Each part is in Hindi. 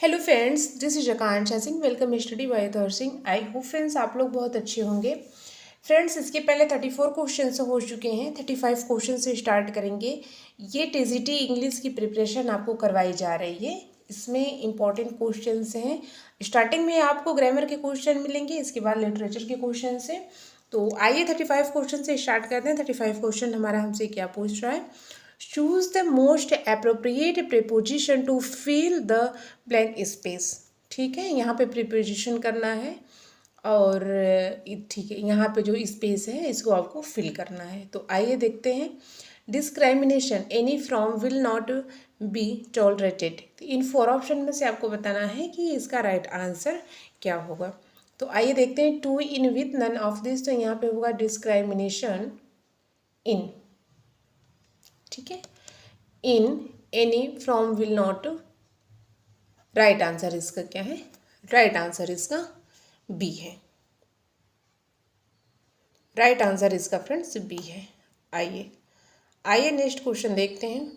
Hello friends, this is Akanksha Singh. Welcome study by Ataur Singh. I hope friends आप लोग बहुत अच्छे होंगे। फ्रेंड्स, इसके पहले 34 क्वेश्चन हो चुके हैं। 35 क्वेश्चन से स्टार्ट करेंगे। ये टीजीटी इंग्लिश की प्रिपरेशन आपको करवाई जा रही है। इसमें इंपॉर्टेंट क्वेश्चंस हैं। स्टार्टिंग में आपको ग्रामर के क्वेश्चन मिलेंगे, इसके बाद लिटरेचर के क्वेश्चन से। तो आइए 35 क्वेश्चन से स्टार्ट करते हैं। 35 क्वेश्चन हमारा हमसे क्या पूछ रहा है। Choose the most appropriate preposition to fill the blank space. ठीक है, यहाँ पे प्रीपोजिशन करना है और ठीक है, यहाँ पे जो स्पेस है इसको आपको फिल करना है। तो आइए देखते हैं। Discrimination any from will not be tolerated. In 4 option में से आपको बताना है कि इसका राइट आंसर क्या होगा। तो आइए देखते हैं। To in with none of this, तो यहाँ पे होगा डिस्क्राइमिनेशन इन। ठीक है, in any from will not. Right answer इसका क्या है? राइट आंसर इसका बी है। राइट आंसर इसका फ्रेंड्स बी है। आइए आइए नेक्स्ट क्वेश्चन देखते हैं।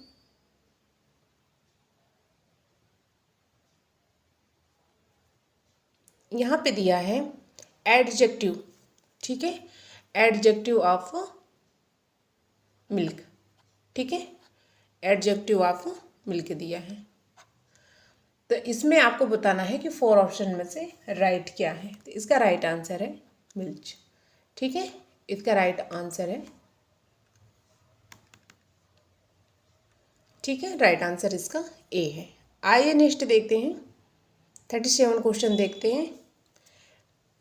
यहाँ पे दिया है एडजेक्टिव। ठीक है, एडजेक्टिव ऑफ मिल्क। ठीक है, एडजेक्टिव ऑफ मिल्क दिया है। तो इसमें आपको बताना है कि 4 ऑप्शन में से राइट क्या है। तो इसका राइट आंसर है मिल्च। ठीक है, इसका राइट आंसर है। ठीक है, राइट आंसर इसका ए है। आइए नेक्स्ट देखते हैं। 37 क्वेश्चन देखते हैं।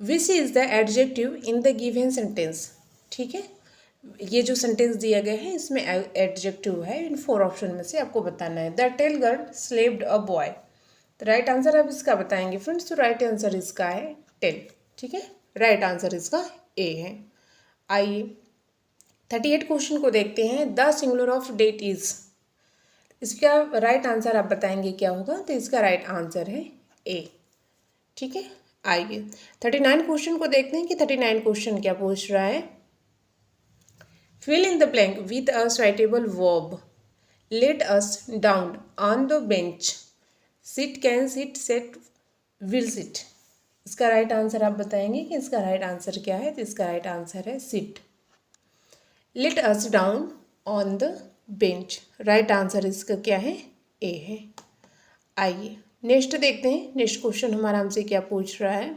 विच is the adjective in the given sentence. ठीक है, ये जो सेंटेंस दिया गया है इसमें एडजेक्टिव है। इन 4 ऑप्शन में से आपको बताना है। The tell girl slaved a boy. तो राइट आंसर आप इसका बताएंगे फ्रेंड्स। तो राइट आंसर इसका है टेल। ठीक है, राइट आंसर इसका ए है। आइए 38 क्वेश्चन को देखते हैं। The singular of date is. इसका राइट आंसर आप बताएंगे क्या होगा। तो इसका राइट आंसर है ए। ठीक है, आइए 39 क्वेश्चन को देखते हैं कि 39 क्वेश्चन क्या पूछ रहा है। Fill in the blank with a suitable verb. Let us down on the bench. Sit, can sit, set, will sit. इसका राइट आंसर आप बताएंगे कि इसका राइट आंसर क्या है। तो इसका राइट आंसर है sit. Let us down on the bench. Right answer इसका क्या है? ए है। आइए नेक्स्ट देखते हैं। नेक्स्ट क्वेश्चन हमारा हमसे क्या पूछ रहा है।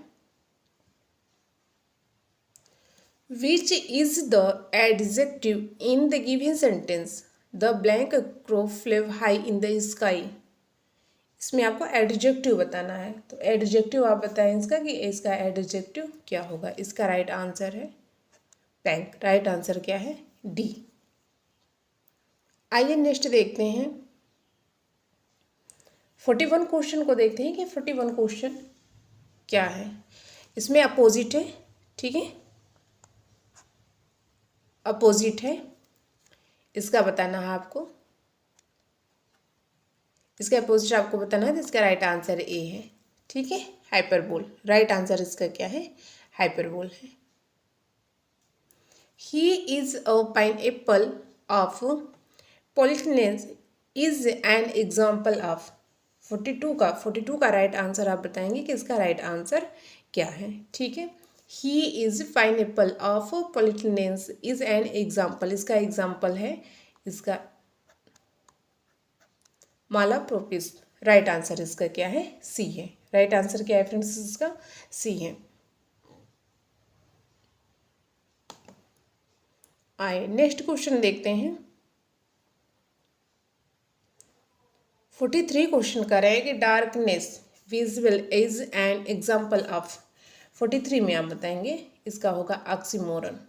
Which is the adjective in the given sentence the blank crow flew high in the sky. इसमें आपको एडजेक्टिव बताना है। तो एडजेक्टिव आप बताएं इसका कि इसका एडजेक्टिव क्या होगा। इसका राइट आंसर है ब्लैंक। राइट आंसर क्या है? डी। आइए नेक्स्ट देखते हैं। 41 क्वेश्चन को देखते हैं कि 41 क्वेश्चन क्या है। इसमें अपोजिट है। ठीक है, अपोजिट है, इसका बताना है आपको। इसका अपोजिट आपको बताना है। तो इसका राइट आंसर ए है। ठीक है, हाइपरबोल। राइट आंसर इसका क्या है? हाइपरबोल है। He is a pineapple of politeness is an example of. 42 का राइट आंसर आप बताएंगे कि इसका राइट आंसर क्या है। ठीक है, he is pineapple of politeness is an example. इसका एग्जाम्पल है इसका माला प्रोपिस। राइट आंसर इसका क्या है? सी है। राइट आंसर क्या है फ्रेंड्स? इसका सी है। आए नेक्स्ट क्वेश्चन देखते हैं। 43 क्वेश्चन कर रहे हैं कि darkness visible is an example of. 43 में आप बताएंगे इसका होगा ऑक्सीमोरन।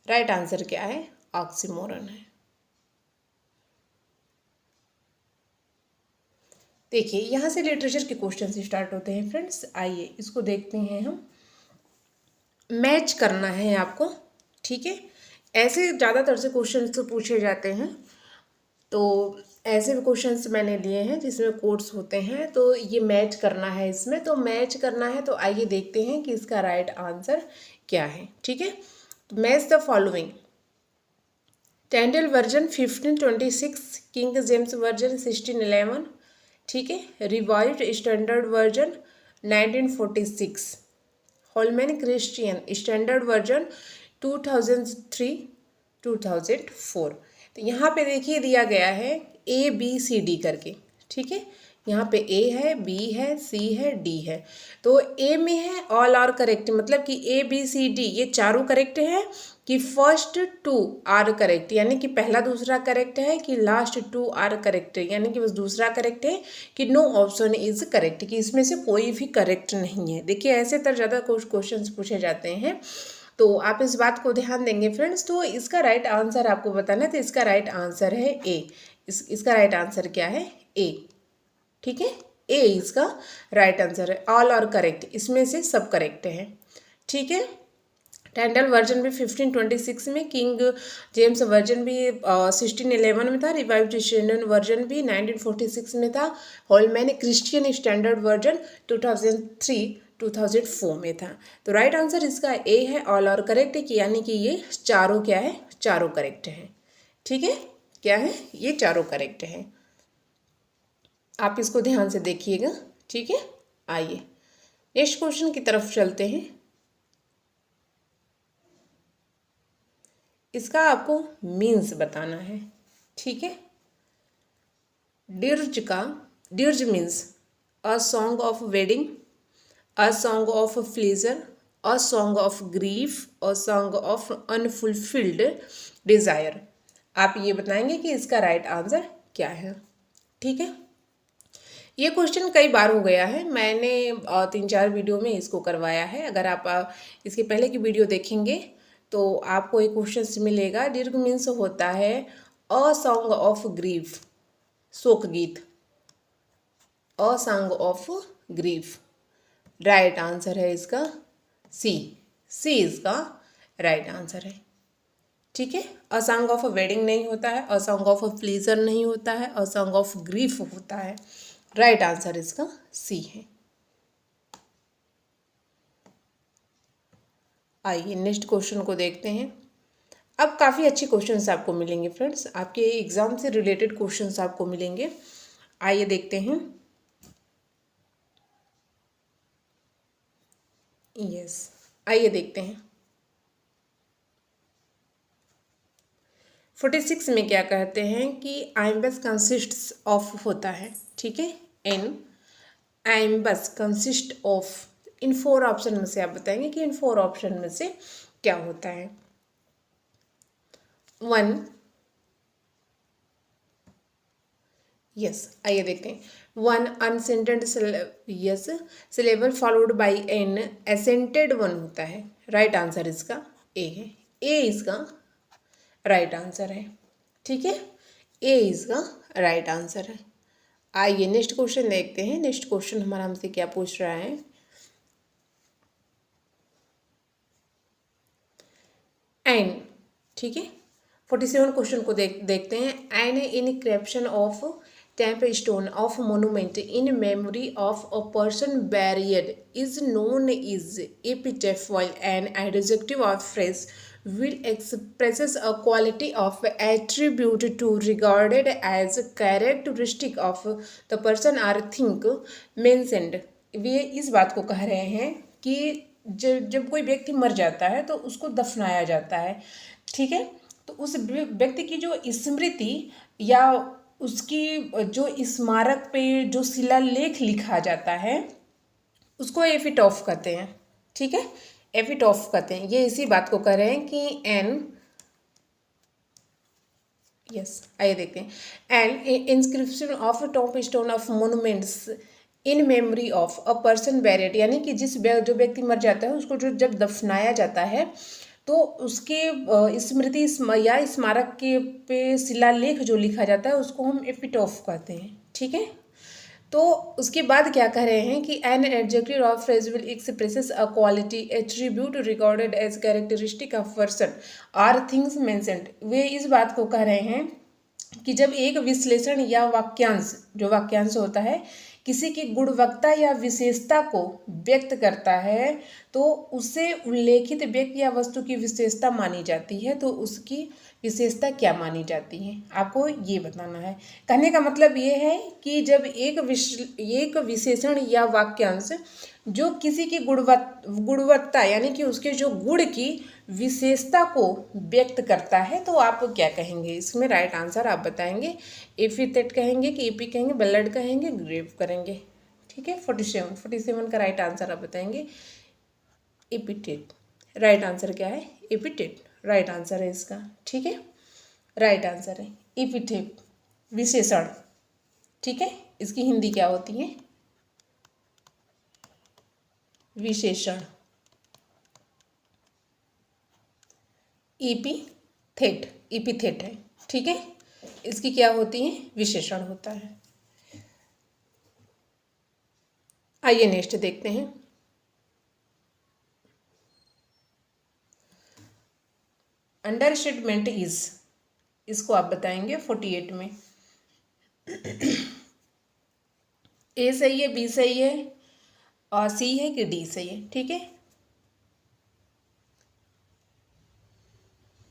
राइट आंसर क्या है? ऑक्सीमोरन है। देखिए यहाँ से लिटरेचर के क्वेश्चन से स्टार्ट होते हैं फ्रेंड्स। आइए इसको देखते हैं हम। मैच करना है आपको। ठीक है, ऐसे ज़्यादातर से क्वेश्चन तो पूछे जाते हैं। तो ऐसे क्वेश्चंस मैंने लिए हैं जिसमें कोड्स होते हैं। तो ये मैच करना है इसमें। तो मैच करना है तो आइए देखते हैं कि इसका राइट आंसर क्या है। ठीक है, तो match the following. Tyndale version 1526, King James version 1611, ठीक है। Revised standard version 1946, Holman Christian standard version 2003-2004। तो यहाँ पे देखिए दिया गया है ABCD करके, ठीक है। यहाँ पे A है, B है, C है, D है। तो A में है ऑल आर करेक्ट, मतलब कि ABCD ये चारों करेक्ट है कि फर्स्ट 2 आर करेक्ट, यानी कि पहला दूसरा करेक्ट है कि लास्ट 2 आर करेक्ट, यानी कि बस दूसरा करेक्ट है कि नो ऑप्शन इज करेक्ट, कि इसमें से कोई भी करेक्ट नहीं है। देखिए ऐसे तरह ज़्यादा क्वेश्चन पूछे जाते हैं, तो आप इस बात को ध्यान देंगे फ्रेंड्स। तो इसका राइट आंसर आपको बताना है, तो इसका राइट आंसर है ए। इसका राइट आंसर क्या है? ए, ठीक है। ए इसका राइट आंसर है। ऑल आर करेक्ट, इसमें से सब करेक्ट है, ठीक है। टैंडल वर्जन भी 1526 में, किंग जेम्स वर्जन भी 1611 में था, रिवाइव्ड स्टैंडर्ड वर्जन भी 1946 में था, होलमैन क्रिश्चियन स्टैंडर्ड वर्जन 2003-2004 में था। तो राइट आंसर इसका ए है, ऑल आर करेक्ट है, यानी कि ये चारों क्या है? चारों करेक्ट है, ठीक है। क्या है? ये चारों करेक्ट है। आप इसको ध्यान से देखिएगा, ठीक है। आइए नेक्स्ट क्वेश्चन की तरफ चलते हैं। इसका आपको मीन्स बताना है, ठीक है। Dirge means a song of wedding, a song of pleasure, a song of grief, a song of unfulfilled desire. आप ये बताएंगे कि इसका राइट आंसर क्या है, ठीक है। ये क्वेश्चन कई बार हो गया है, मैंने 3-4 वीडियो में इसको करवाया है। अगर आप इसके पहले की वीडियो देखेंगे तो आपको एक क्वेश्चन मिलेगा। दीर्घ मीन्स होता है अ सॉन्ग ऑफ ग्रीफ, शोक गीत, अ song of grief. Right answer है इसका सी। सी इसका राइट आंसर है, ठीक है। अ सॉन्ग ऑफ वेडिंग नहीं होता है, अ सॉन्ग ऑफ प्लीजर नहीं होता है, अ सॉन्ग ऑफ ग्रीफ होता है। राइट आंसर इसका सी है। आइए नेक्स्ट क्वेश्चन को देखते हैं। अब काफ़ी अच्छे क्वेश्चंस आपको मिलेंगे फ्रेंड्स, आपके एग्जाम से रिलेटेड क्वेश्चंस आपको मिलेंगे। आइए देखते हैं। यस, आइए देखते हैं। 46 में क्या कहते हैं कि आइम्बस कंसिस्ट्स ऑफ होता है, ठीक है। An iambus consist of, in 4 option में से आप बताएंगे कि इन 4 ऑप्शन में से क्या होता है। 1, यस, आइए देखते हैं। 1 unaccented yes syllable followed by an accented 1 होता है। राइट आंसर इसका ए है। ए इसका राइट आंसर है, ठीक है। ए इसका राइट आंसर है। आइए नेक्स्ट क्वेश्चन देखते हैं। नेक्स्ट क्वेश्चन हमारा हमसे क्या पूछ रहा है। एन, ठीक है। 47 क्वेश्चन को देखते हैं। An inscription of tomb stone of monument in memory of a person buried is known is epitaph, while an adjective of phrase will expresses a quality of attribute to regarded as characteristic of the person or thing mentioned। वे इस बात को कह रहे हैं कि जब कोई व्यक्ति मर जाता है तो उसको दफनाया जाता है, ठीक है। तो उस व्यक्ति की जो स्मृति या उसकी जो स्मारक पे जो शिलालेख लिखा जाता है उसको एपिटॉफ कहते हैं, ठीक है। एपिटॉफ कहते हैं। ये इसी बात को कह रहे हैं कि एन, यस, आइए देखते हैं। An inscription of top stone of monuments in memory of a person buried, यानी कि जो व्यक्ति मर जाता है उसको जब दफनाया जाता है तो उसके स्मृति या स्मारक के पे शिलालेख जो लिखा जाता है उसको हम एपिटॉफ कहते हैं, ठीक है। तो उसके बाद क्या कह रहे हैं कि an adjective of phrase will expresses a quality attribute recorded as characteristic of person or things mentioned. वे इस बात को कह रहे हैं कि जब एक विश्लेषण या वाक्यांश, जो वाक्यांश होता है किसी की गुणवत्ता या विशेषता को व्यक्त करता है तो उसे उल्लेखित व्यक्ति या वस्तु की विशेषता मानी जाती है, तो उसकी विशेषता क्या मानी जाती है, आपको ये बताना है। कहने का मतलब ये है कि जब एक विशेषण या वाक्यांश जो किसी की गुणवत्ता यानी कि उसके जो गुण की विशेषता को व्यक्त करता है तो आप क्या कहेंगे, इसमें राइट आंसर आप बताएंगे। एपिथेट कहेंगे कि एपी कहेंगे, बल्लड कहेंगे, ग्रेव करेंगे। ठीक है, 47 का राइट आंसर आप बताएंगे एपिथेट। राइट आंसर क्या है, एपिथेट राइट आंसर है इसका। ठीक है, राइट आंसर है एपिथेट, विशेषण। ठीक है, इसकी हिंदी क्या होती है, विशेषण। एपिथेट है। ठीक है, इसकी क्या होती है, विशेषण होता है। आइए नेक्स्ट देखते हैं। अंडरस्टेटमेंट इज, इसको आप बताएंगे 48 में। ए सही है, बी सही है और सी है कि डी सही है। ठीक है,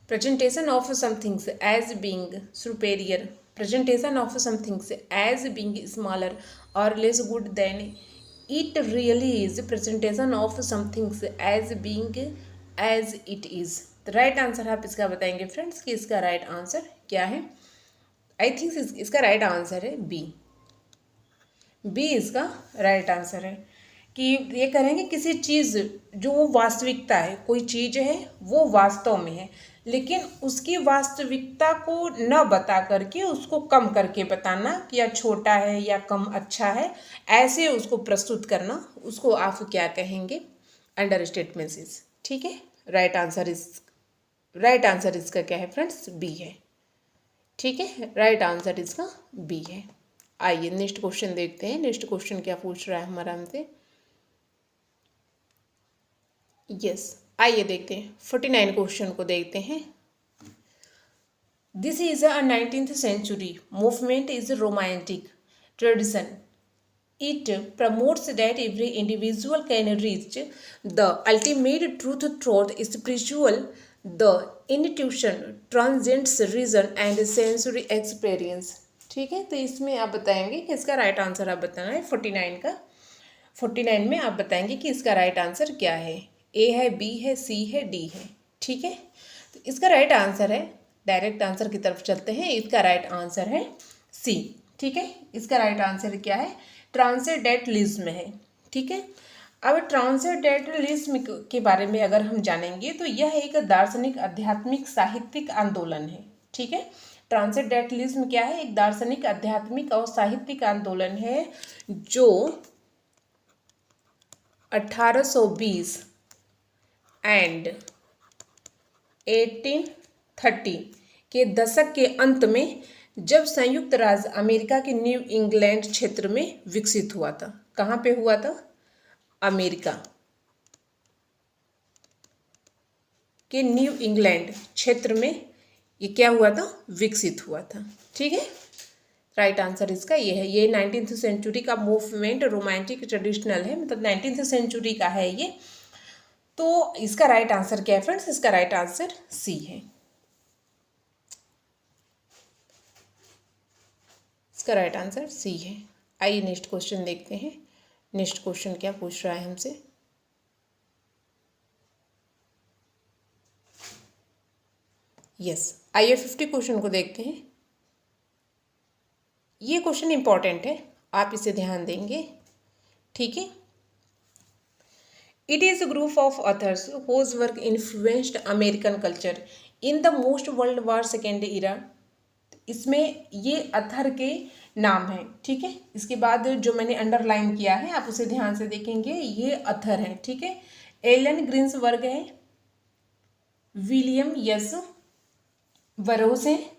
presentation of some things as being superior, presentation of some things as being smaller or less good than it really is, presentation of some things as being as it is। तो राइट आंसर आप इसका बताएंगे फ्रेंड्स कि इसका राइट आंसर क्या है। आई थिंक इसका राइट आंसर है बी। बी इसका राइट आंसर है कि ये करेंगे किसी चीज़ जो वास्तविकता है, कोई चीज़ है वो वास्तव में है लेकिन उसकी वास्तविकता को न बता करके उसको कम करके बताना कि या छोटा है या कम अच्छा है, ऐसे उसको प्रस्तुत करना, उसको आप क्या कहेंगे, अंडरस्टेटमेंट इज। ठीक है, राइट आंसर इसका क्या है फ्रेंड्स, बी है। ठीक है, राइट आंसर इसका बी है। आइए नेक्स्ट क्वेश्चन देखते हैं। नेक्स्ट क्वेश्चन क्या पूछ रहा है हमारा हमसे, यस आइए देखते हैं 49 क्वेश्चन को देखते हैं। This is a 19th century movement is romantic tradition. It promotes that every individual can reach the ultimate truth through spiritual, the intuition, transcends reason and sensory experience। ठीक है, तो इसमें आप बताएंगे कि इसका राइट आंसर आप बताना है 49 का। 49 में आप बताएंगे कि इसका राइट आंसर क्या है, ए है, बी है, सी है, डी है। ठीक है, तो इसका राइट आंसर है, डायरेक्ट आंसर की तरफ चलते हैं, इसका राइट आंसर है सी। ठीक है, इसका राइट आंसर क्या है, ट्रांसेंडेंटलिज्म है। ठीक है, अब ट्रांसेंडेंटलिज्म के बारे में अगर हम जानेंगे तो यह एक दार्शनिक, आध्यात्मिक, साहित्यिक आंदोलन है। ठीक है, ट्रांसेंडेंटलिज्म क्या है, एक दार्शनिक, आध्यात्मिक और साहित्यिक आंदोलन है जो 1820 एंड 1830 के दशक के अंत में जब संयुक्त राज्य अमेरिका के न्यू इंग्लैंड क्षेत्र में विकसित हुआ था। कहाँ पे हुआ था, अमेरिका के न्यू इंग्लैंड क्षेत्र में ये क्या हुआ था, विकसित हुआ था। ठीक है, राइट आंसर इसका ये है। ये 19th सेंचुरी का मूवमेंट रोमांटिक ट्रेडिशनल है, मतलब 19th सेंचुरी का है ये। तो इसका राइट आंसर क्या है फ्रेंड्स, इसका राइट आंसर सी है। इसका राइट आंसर सी है। आइए नेक्स्ट क्वेश्चन देखते हैं। नेक्स्ट क्वेश्चन क्या पूछ रहा है हमसे, यस आइए 50 क्वेश्चन को देखते हैं। ये क्वेश्चन इंपॉर्टेंट है, आप इसे ध्यान देंगे। ठीक है, it is a group of authors whose work influenced American culture in the most world war second era. इसमें ये अथर के नाम हैं। ठीक है, इसके बाद जो मैंने अंडरलाइन किया है आप उसे ध्यान से देखेंगे, ये अथर हैं। ठीक है, एलन ग्रीन्सबर्ग है, विलियम यस बरोस हैं,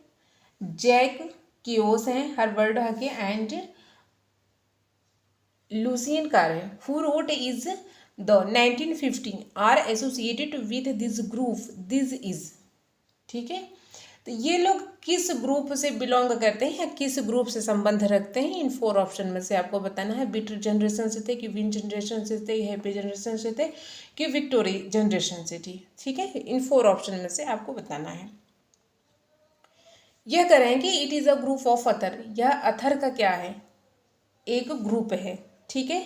जैक कियोस हैं, Herbert Huncke and Lucien Carr है। Who wrote is the 1915 are associated with this group this is. ठीक है, तो ये लोग किस ग्रुप से बिलोंग करते हैं या किस ग्रुप से संबंध रखते हैं, इन 4 ऑप्शन में से आपको बताना है। बीट जनरेशन से थे कि विन जनरेशन से थे, हैप्पी जनरेशन से थे कि विक्टोरी जनरेशन से थी। ठीक है, इन 4 ऑप्शन में से आपको बताना है। यह करें कि it is a group of author, यह अथर का क्या है, एक ग्रुप है। ठीक है,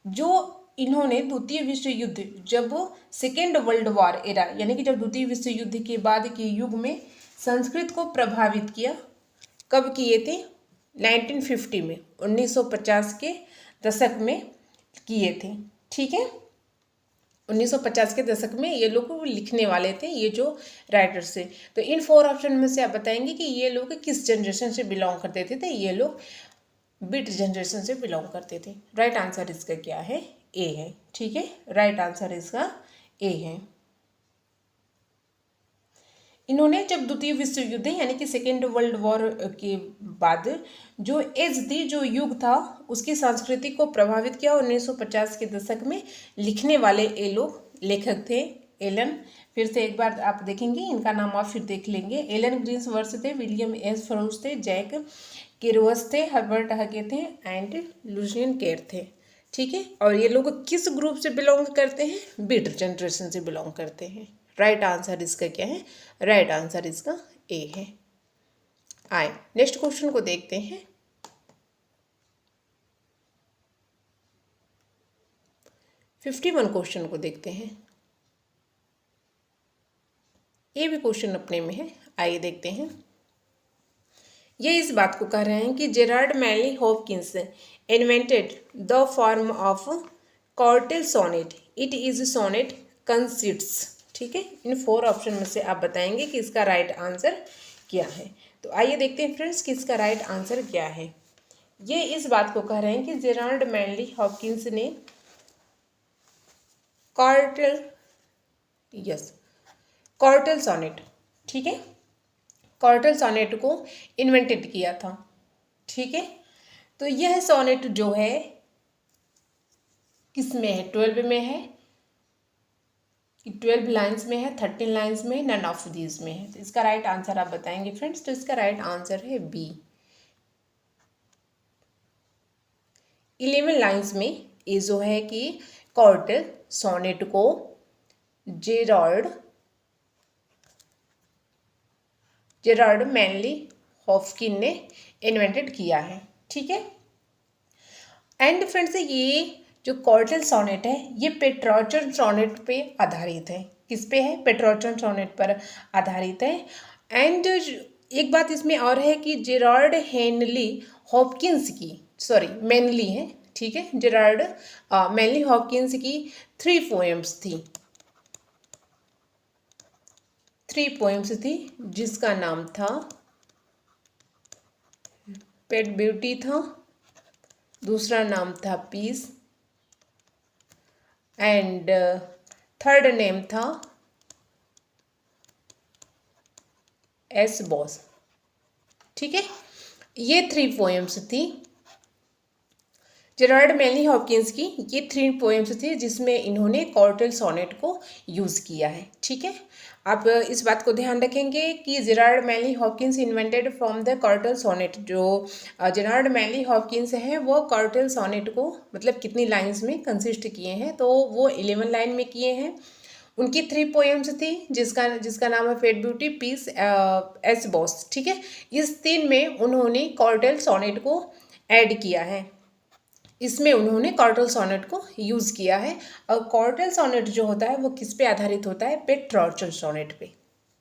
जो इन्होंने द्वितीय विश्व युद्ध, जब सेकेंड वर्ल्ड वॉर एरा यानी कि जब द्वितीय विश्व युद्ध के बाद के युग में संस्कृत को प्रभावित किया, कब किए थे, 1950 में, 1950 के दशक में किए थे। ठीक है, 1950 के दशक में ये लोग लिखने वाले थे, ये जो राइटर्स थे। तो इन 4 ऑप्शन में से आप बताएंगे कि ये लोग किस जनरेशन से बिलोंग करते थे। ये लोग बीट जनरेशन से बिलोंग करते थे। राइट आंसर इसका क्या है, ए है। ठीक है, राइट आंसर इसका ए है। इन्होंने जब द्वितीय विश्व युद्ध यानी कि सेकेंड वर्ल्ड वॉर के बाद जो एज थी, जो युग था, उसकी संस्कृति को प्रभावित किया। 1950 के दशक में लिखने वाले ये लोग लेखक थे। एलन, फिर से एक बार आप देखेंगे, इनका नाम आप फिर देख लेंगे। एलन ग्रीन्सवर्थ थे, विलियम एस फरोज थे, जैक किरोस थे, हर्बर्ट हके थे एंड लुसियन केर थे। ठीक है, और ये लोग किस ग्रुप से बिलोंग करते हैं, बीट जनरेशन से बिलोंग करते हैं। राइट आंसर इसका क्या है, राइट आंसर इसका ए है। आए नेक्स्ट क्वेश्चन को देखते हैं। फिफ्टी 51 क्वेश्चन को देखते हैं। ये भी क्वेश्चन अपने में है, आइए देखते हैं। ये इस बात को कह रहे हैं कि Gerard Manley Hopkins invented the form of curtal sonnet, it is sonnet consists. ठीक है, इन 4 ऑप्शन में से आप बताएंगे कि इसका राइट आंसर क्या है। तो आइए देखते हैं फ्रेंड्स कि इसका राइट आंसर क्या है। ये इस बात को कह रहे हैं कि जेरार्ड मैनली हॉपकिंस ने कॉर्टेल सोनेट, ठीक है, कॉर्टेल सोनेट को इन्वेंटेड किया था। ठीक है, तो यह सोनेट जो है किस में है, 12 में है, 12 लाइन्स में है, 13 लाइन्स में, नन ऑफ दीज में है। तो इसका राइट आंसर आप बताएंगे फ्रेंड्स। तो इसका राइट आंसर है बी, 11 लाइन्स में ये जो है कि कॉर्टेल सोनेट को जेरार्ड मैनली हॉपकिन ने इन्वेंटेड किया है। ठीक है, एंड फ्रेंड्स ये जो कॉर्टेल सोनेट है ये पेट्रोचन सोनेट पे आधारित है। किस पे है, पेट्रोचन सोनेट पर आधारित है। एंड एक बात इसमें और है कि जेरार्ड हेनली हॉपकिंस की, सॉरी मैनली है, ठीक है, जेरार्ड मैनली हॉपकिंस की 3 पोएम्स थी, 3 पोएम्स थी, जिसका नाम था पेट ब्यूटी था, दूसरा नाम था पीस एंड थर्ड नेम था एस बॉस। ठीक है, ये 3 पोएम्स थी जेरार्ड मैनली हॉपकिंस की, ये 3 पोएम्स थी जिसमें इन्होंने कॉर्टेल सोनेट को यूज़ किया है। ठीक है, आप इस बात को ध्यान रखेंगे कि Gerard Manley Hopkins invented from the curtal sonnet. जो जेरार्ड मैनली हॉपकिंस हैं वो कॉर्टेल सोनेट को मतलब कितनी लाइन्स में कंसिस्ट किए हैं, तो वो 11 लाइन में किए हैं। उनकी 3 पोएम्स थी जिसका नाम है fate beauty, peace, S boss. ठीक है, इस 3 में उन्होंने कॉर्टेल सोनेट को ऐड किया है, इसमें उन्होंने कॉर्टेल सोनेट को यूज़ किया है। और कॉर्टेल सोनेट जो होता है वो किस पे आधारित होता है, पेट्रोचन सोनेट पे।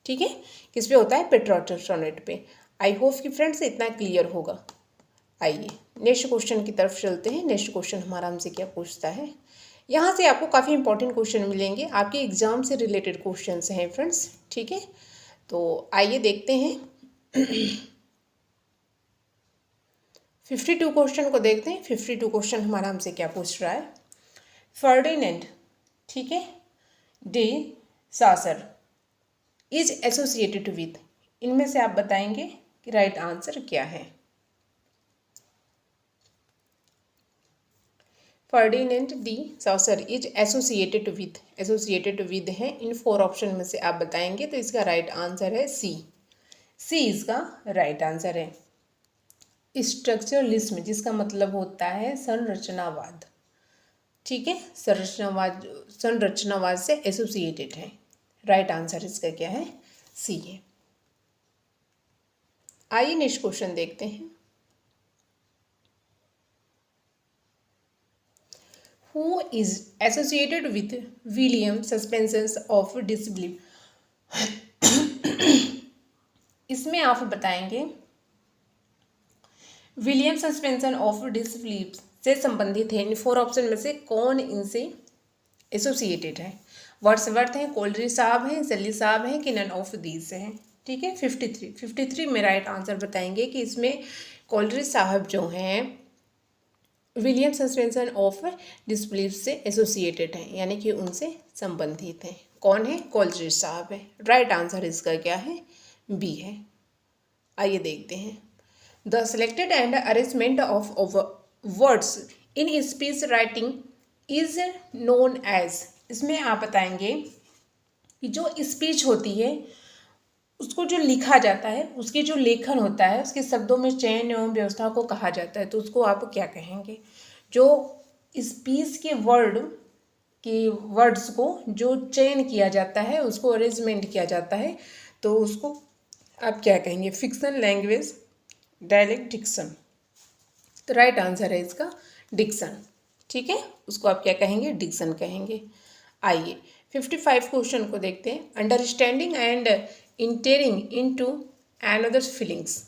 ठीक है, किस पे होता है, पेट्रोचन सोनेट पे। आई होप कि फ्रेंड्स इतना क्लियर होगा। आइए नेक्स्ट क्वेश्चन की तरफ चलते हैं। नेक्स्ट क्वेश्चन हमारा हमसे क्या पूछता है, यहाँ से आपको काफ़ी इंपॉर्टेंट क्वेश्चन मिलेंगे, आपके एग्जाम से रिलेटेड क्वेश्चन हैं फ्रेंड्स। ठीक है, तो आइए देखते हैं 52 क्वेश्चन को देखते हैं। 52 क्वेश्चन हमारा हमसे क्या पूछ रहा है। फर्डिनेंड, ठीक है, D saucer is associated with, इनमें से आप बताएंगे कि राइट आंसर क्या है। Ferdinand de saucer is associated with है, इन 4 ऑप्शन में से आप बताएंगे। तो इसका राइट आंसर है सी, सी इसका राइट आंसर है। स्ट्रक्चरलिज्म जिसका मतलब होता है संरचनावाद, ठीक है, संरचनावाद से एसोसिएटेड है। राइट आंसर इसका क्या है, सी है। आइए नेक्स्ट क्वेश्चन देखते हैं। Who is associated with William suspension of disbelief. इसमें आप बताएंगे विलियम सस्पेंशन ऑफ डिसबिलीफ से संबंधित है, इन 4 ऑप्शन में से कौन इनसे एसोसिएटेड है। वर्ड्सवर्थ हैं, कोलरिज साहब हैं, सली साहब हैं, कि नन ऑफ दीज हैं। ठीक है, 53 में राइट आंसर बताएंगे कि इसमें कोलरिज साहब जो हैं विलियम सस्पेंशन ऑफ डिसबिलीफ से एसोसिएटेड हैं, यानी कि उनसे संबंधित हैं। कौन है, कोलरिज साहब है। राइट आंसर इसका क्या है, बी है। आइए देखते हैं। The selected and arrangement of words in speech writing is known as. इसमें आप बताएंगे कि जो स्पीच होती है उसको जो लिखा जाता है, उसके जो लेखन होता है, उसके शब्दों में चयन एवं व्यवस्था को कहा जाता है, तो उसको आप क्या कहेंगे। जो स्पीच के वर्ड्स को जो चयन किया जाता है, उसको अरेंजमेंट किया जाता है, तो उसको आप क्या कहेंगे, फिक्शन, लैंग्वेज, डायलेक्ट, डिक्शन। तो राइट आंसर है इसका डिक्शन। ठीक है, उसको आप क्या कहेंगे, डिक्शन कहेंगे। आइए 55 क्वेश्चन को देखते हैं। Understanding and entering into another's feelings.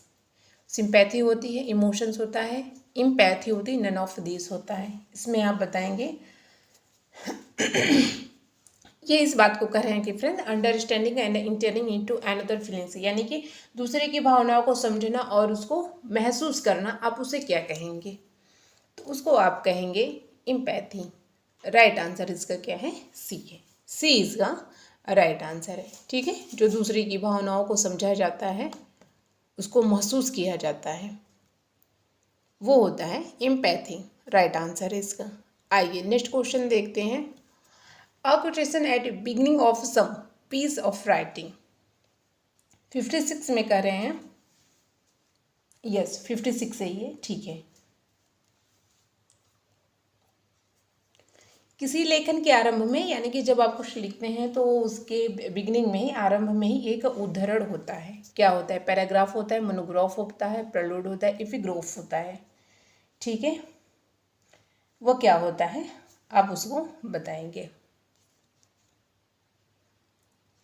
Sympathy होती है, इमोशंस होता है, इम्पैथी होती है, नन ऑफ दिस होता है। इसमें आप बताएंगे ये इस बात को कह रहे हैं कि friend understanding and entering into another feelings, यानी कि दूसरे की भावनाओं को समझना और उसको महसूस करना, आप उसे क्या कहेंगे, तो उसको आप कहेंगे इम्पैथी। राइट आंसर इसका क्या है, सी है। सी इसका राइट आंसर है। ठीक है, जो दूसरे की भावनाओं को समझा जाता है, उसको महसूस किया जाता है, वो होता है इम्पैथी। राइट आंसर है इसका। आइए नेक्स्ट क्वेश्चन देखते हैं। A quotation at beginning of some piece of writing. 56 में कर रहे हैं, यस 56 है ये, ठीक है। किसी लेखन के आरंभ में, यानी कि जब आप कुछ लिखते हैं तो उसके बिगिनिंग में ही, आरंभ में ही एक उद्धरण होता है। क्या होता है, पैराग्राफ होता है, मोनोग्राफ होता है, प्रलूड होता है, एपिग्राफ होता है। ठीक है, वो क्या होता है आप उसको बताएंगे।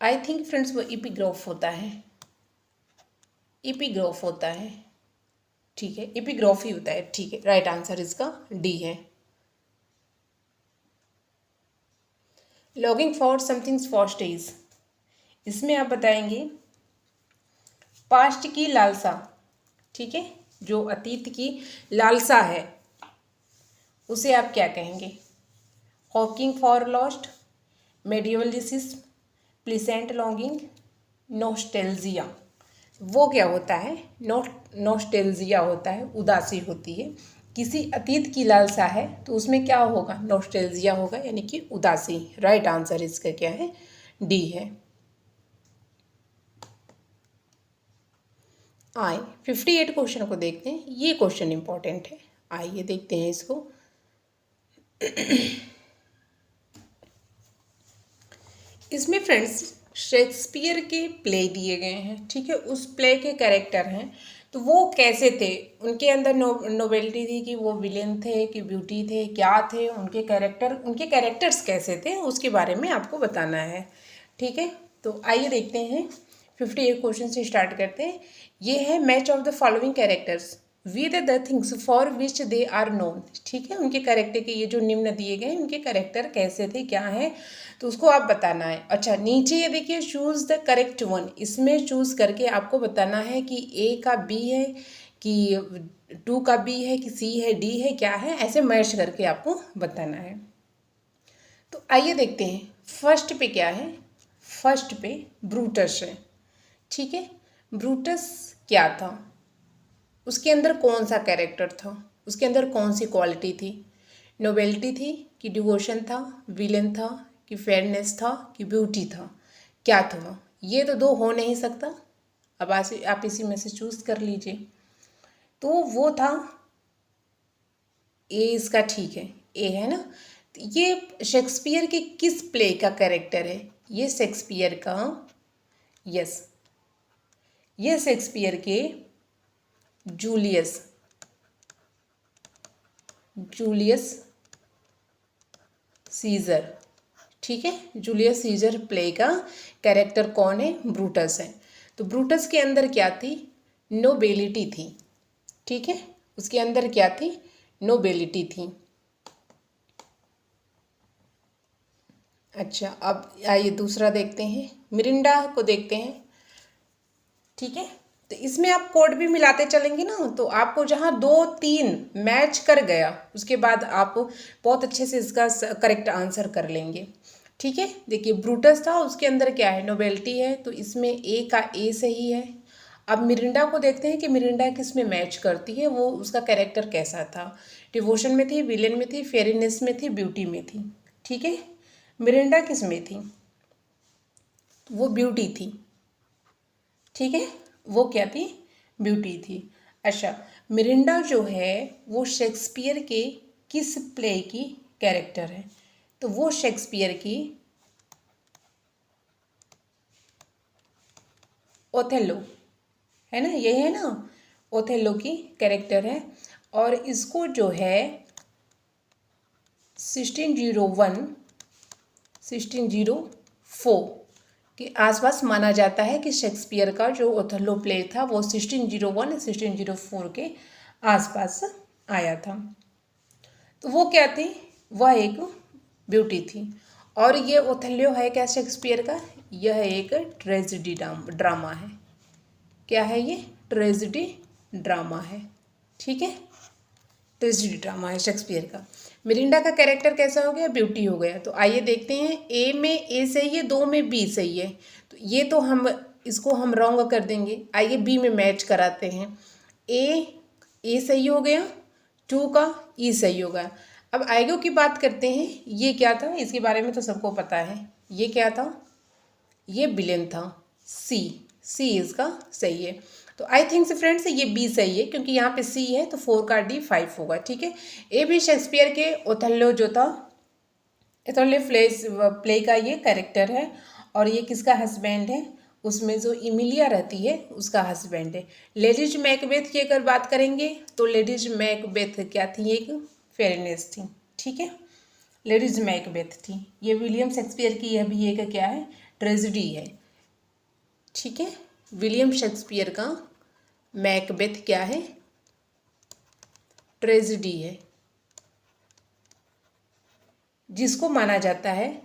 आई थिंक फ्रेंड्स वो एपिग्राफ होता है, एपिग्राफ होता है। ठीक है, एपिग्राफ ही होता है। ठीक है, राइट आंसर इसका डी है। Longing for somethings for stage. इसमें आप बताएंगे पास्ट की लालसा। ठीक है, जो अतीत की लालसा है उसे आप क्या कहेंगे। Hawking for lost, medievalism, pleasant longing, nostalgia. वो क्या होता है, नॉस्टैल्जिया होता है, उदासी होती है। किसी अतीत की लालसा है तो उसमें क्या होगा, नॉस्टैल्जिया होगा, यानी कि उदासी। राइट आंसर इसका क्या है, डी है। आए 58 क्वेश्चन को देखते हैं। ये क्वेश्चन इंपॉर्टेंट है, आइए देखते हैं इसको। इसमें फ्रेंड्स शेक्सपियर के प्ले दिए गए हैं। ठीक है, उस प्ले के कैरेक्टर हैं, तो वो कैसे थे, उनके अंदर नोबेलिटी थी कि वो विलेन थे कि ब्यूटी थे, क्या थे उनके कैरेक्टर्स कैसे थे, उसके बारे में आपको बताना है। ठीक है, तो आइए देखते हैं। 58 क्वेश्चन से स्टार्ट करते हैं। ये है match of the following characters with the things for which they are known. ठीक है, उनके कैरेक्टर के ये जो निम्न दिए गए उनके कैरेक्टर कैसे थे, क्या है, तो उसको आप बताना है। अच्छा, नीचे ये देखिए चूज़ द करेक्ट वन। इसमें चूज़ करके आपको बताना है कि ए का बी है, कि 2 का बी है, कि सी है, डी है, क्या है, ऐसे मैच करके आपको बताना है। तो आइए देखते हैं। फर्स्ट पे क्या है, फर्स्ट पे ब्रूटस है। ठीक है, ब्रूटस क्या था, उसके अंदर कौन सा कैरेक्टर था, उसके अंदर कौन सी क्वालिटी थी, नोबेलिटी थी कि डिवोशन था, विलेन था कि फेयरनेस था कि ब्यूटी था, क्या था। ये तो 2 हो नहीं सकता। अब आप इसी में से चूज कर लीजिए। तो वो था ए, इसका ठीक है, ए है ना। तो ये शेक्सपियर के किस प्ले का कैरेक्टर है? ये शेक्सपियर का, यस, ये शेक्सपियर के जूलियस सीजर, ठीक है। जूलियस सीजर प्ले का कैरेक्टर कौन है? ब्रूटस है। तो ब्रूटस के अंदर क्या थी? नोबेलिटी थी, ठीक है। उसके अंदर क्या थी? नोबेलिटी थी। अच्छा, अब आइए दूसरा देखते हैं, मिरिंडा को देखते हैं, ठीक है। तो इसमें आप कोड भी मिलाते चलेंगे ना, तो आपको जहाँ 2-3 मैच कर गया उसके बाद आप बहुत अच्छे से इसका करेक्ट आंसर कर लेंगे, ठीक है। देखिए ब्रूटस था, उसके अंदर क्या है? नोबेलिटी है, तो इसमें ए का ए सही है। अब मिरिंडा को देखते हैं कि मिरिंडा किस में मैच करती है, वो उसका कैरेक्टर कैसा था? डिवोशन में थी, विलेन में थी, फेयरनेस में थी, ब्यूटी में थी, ठीक है। मिरिंडा किस में थी? वो ब्यूटी थी, ठीक है। वो क्या थी? ब्यूटी थी। अच्छा, मिरिंडा जो है वो शेक्सपियर के किस प्ले की कैरेक्टर है? तो वो शेक्सपियर की ओथेलो है ना, ये है ना, ओथेलो की कैरेक्टर है। और इसको जो है 1604 के आसपास माना जाता है कि शेक्सपियर का जो ओथेलो प्ले था वो 1604 के आसपास आया था। तो वो क्या थी? वह एक ब्यूटी थी। और ये ओथेलो है क्या शेक्सपियर का? यह एक ट्रेजेडी ड्रामा है। क्या है ये? ट्रेजेडी ड्रामा है, ठीक है। ट्रेजेडी ड्रामा है शेक्सपियर का। मिरिंडा का कैरेक्टर कैसा हो गया? ब्यूटी हो गया। तो आइए देखते हैं, ए में ए सही है, 2 में बी सही है, तो ये तो हम इसको हम रॉन्ग कर देंगे। आइए बी में मैच कराते हैं। ए सही हो गया, 2 का ई सही होगा। अब आएगो की बात करते हैं, ये क्या था? इसके बारे में तो सबको पता है, ये क्या था? ये विलेन था, सी इसका सही है। तो आई थिंक से फ्रेंड्स ये बी सही है, क्योंकि यहाँ पे सी है तो 4 का डी 5 होगा, ठीक है। ए भी शेक्सपियर के ओथेलो जो था, ओथेलो प्ले का ये कैरेक्टर है। और ये किसका हस्बैंड है? उसमें जो इमिलिया रहती है उसका हस्बैंड है। लेडीज मैकबेथ की अगर बात करेंगे तो लेडीज मैकबेथ क्या थी? एक फेयरनेस थी, ठीक है। लेडीज मैकबेथ थी। ये विलियम शेक्सपियर की यह भी एक क्या है? ट्रेजेडी है, ठीक है। विलियम शेक्सपियर का मैकबेथ क्या है? ट्रेजेडी है, जिसको माना जाता है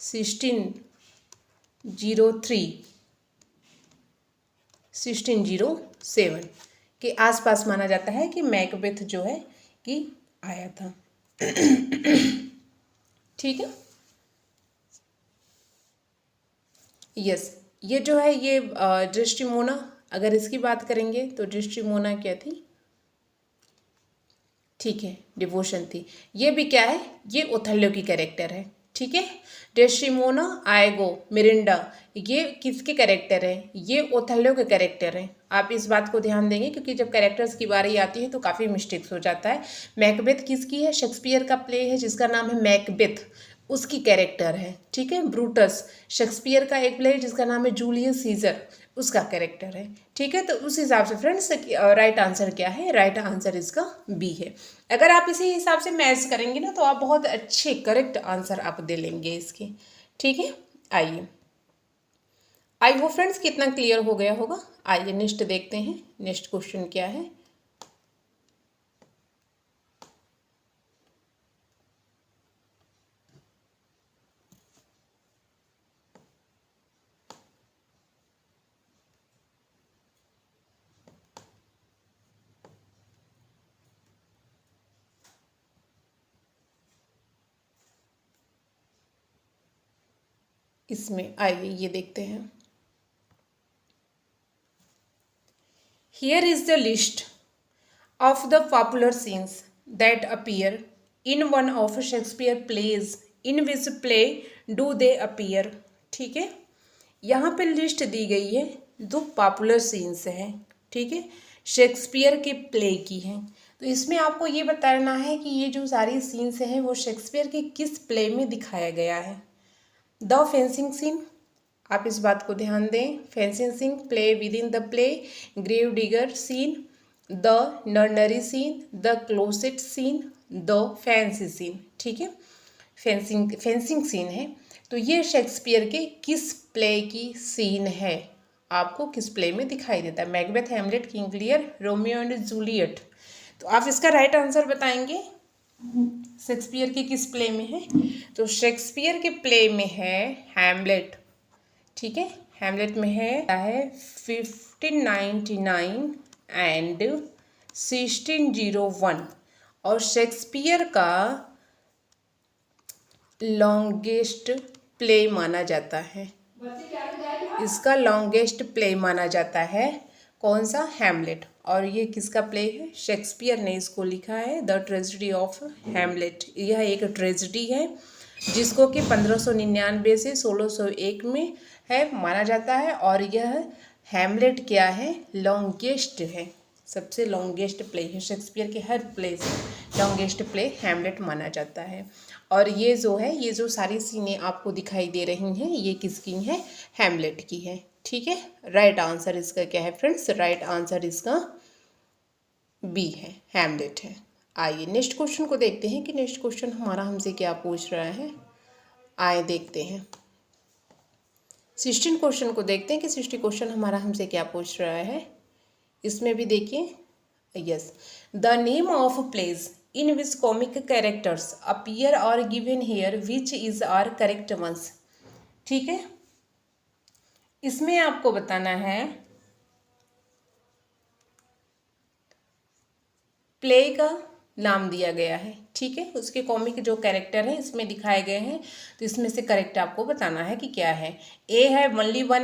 1607 के आसपास माना जाता है कि मैकबेथ जो है कि आया था, ठीक है। यस, ये जो है ये डेस्टिमोना, अगर इसकी बात करेंगे तो डेस्टिमोना क्या थी? ठीक है, डिवोशन थी। ये भी क्या है? ये ओथेलो की कैरेक्टर है, ठीक है। डेस्टिमोना, आएगो, मिरिंडा, ये किसके कैरेक्टर है? ये ओथेलो के कैरेक्टर हैं। आप इस बात को ध्यान देंगे, क्योंकि जब कैरेक्टर्स की बारी आती है तो काफ़ी मिस्टेक्स हो जाता है। मैकबेथ किसकी है? शेक्सपियर का प्ले है जिसका नाम है मैकबेथ, उसकी कैरेक्टर है, ठीक है। ब्रूटस शेक्सपियर का एक प्ले है जिसका नाम है जूलियस सीजर, उसका कैरेक्टर है, ठीक है। तो उस हिसाब से फ्रेंड्स राइट आंसर क्या है? राइट आंसर इसका बी है। अगर आप इसी हिसाब से मैच करेंगे ना तो आप बहुत अच्छे करेक्ट आंसर आप दे लेंगे इसके, ठीक है। आइए, आई होप फ्रेंड्स कितना क्लियर हो गया होगा। आइए नेक्स्ट देखते हैं, नेक्स्ट क्वेश्चन क्या है। इसमें आइए ये देखते हैं। Here is the list of the popular scenes that appear in one of Shakespeare plays, in which play do they appear, ठीक है। यहाँ पे लिस्ट दी गई है जो पॉपुलर सीन्स हैं, ठीक है, शेक्सपियर के प्ले की हैं। तो इसमें आपको ये बताना है कि ये जो सारी सीन्स हैं वो शेक्सपियर के किस प्ले में दिखाया गया है। द फेंसिंग सीन, आप इस बात को ध्यान दें, fencing scene, play within the play, grave digger scene, the nunnery scene, the closet scene, the fancy scene, ठीक है, फेंसिंग सीन है। तो ये शेक्सपियर के किस प्ले की सीन है, आपको किस प्ले में दिखाई देता है। Macbeth, Hamlet, King Lear, Romeo and Juliet. तो आप इसका राइट आंसर बताएंगे शेक्सपियर के किस प्ले में है। तो शेक्सपियर के प्ले में है हैमलेट, ठीक है, हैमलेट में है 1599 एंड 1601 और शेक्सपियर का लॉन्गेस्ट प्ले माना जाता है। इसका लॉन्गेस्ट प्ले माना जाता है कौन सा, हैमलेट। और ये किसका प्ले है, शेक्सपियर ने इसको लिखा है, द ट्रेजेडी ऑफ हैमलेट। यह एक ट्रेजेडी है जिसको कि 1599 से 1601 में है माना जाता है। और यह हैमलेट क्या है, लॉन्गेस्ट है, सबसे लॉन्गेस्ट प्ले है। शेक्सपियर के हर प्ले से लॉन्गेस्ट प्ले हैमलेट माना जाता है। और ये जो है, ये जो सारी सीनें आपको दिखाई दे रही हैं ये किसकी हैं, हैमलेट की है, ठीक है। राइट आंसर इसका क्या है फ्रेंड्स, राइट आंसर इसका बी है, हैमलेट है। आइए नेक्स्ट क्वेश्चन को देखते हैं कि नेक्स्ट क्वेश्चन हमारा हमसे क्या पूछ रहा है। आए देखते हैं 16 क्वेश्चन को देखते हैं कि 60 क्वेश्चन हमारा हमसे क्या पूछ रहा है। इसमें भी देखिए, yes, the name of plays in which comic characters appear और given here which is are correct ones, ठीक है। इसमें आपको बताना है प्ले का नाम दिया गया है, ठीक है, उसके कॉमिक जो कैरेक्टर हैं इसमें दिखाए गए हैं। तो इसमें से करेक्ट आपको बताना है कि क्या है। ए है ओनली वन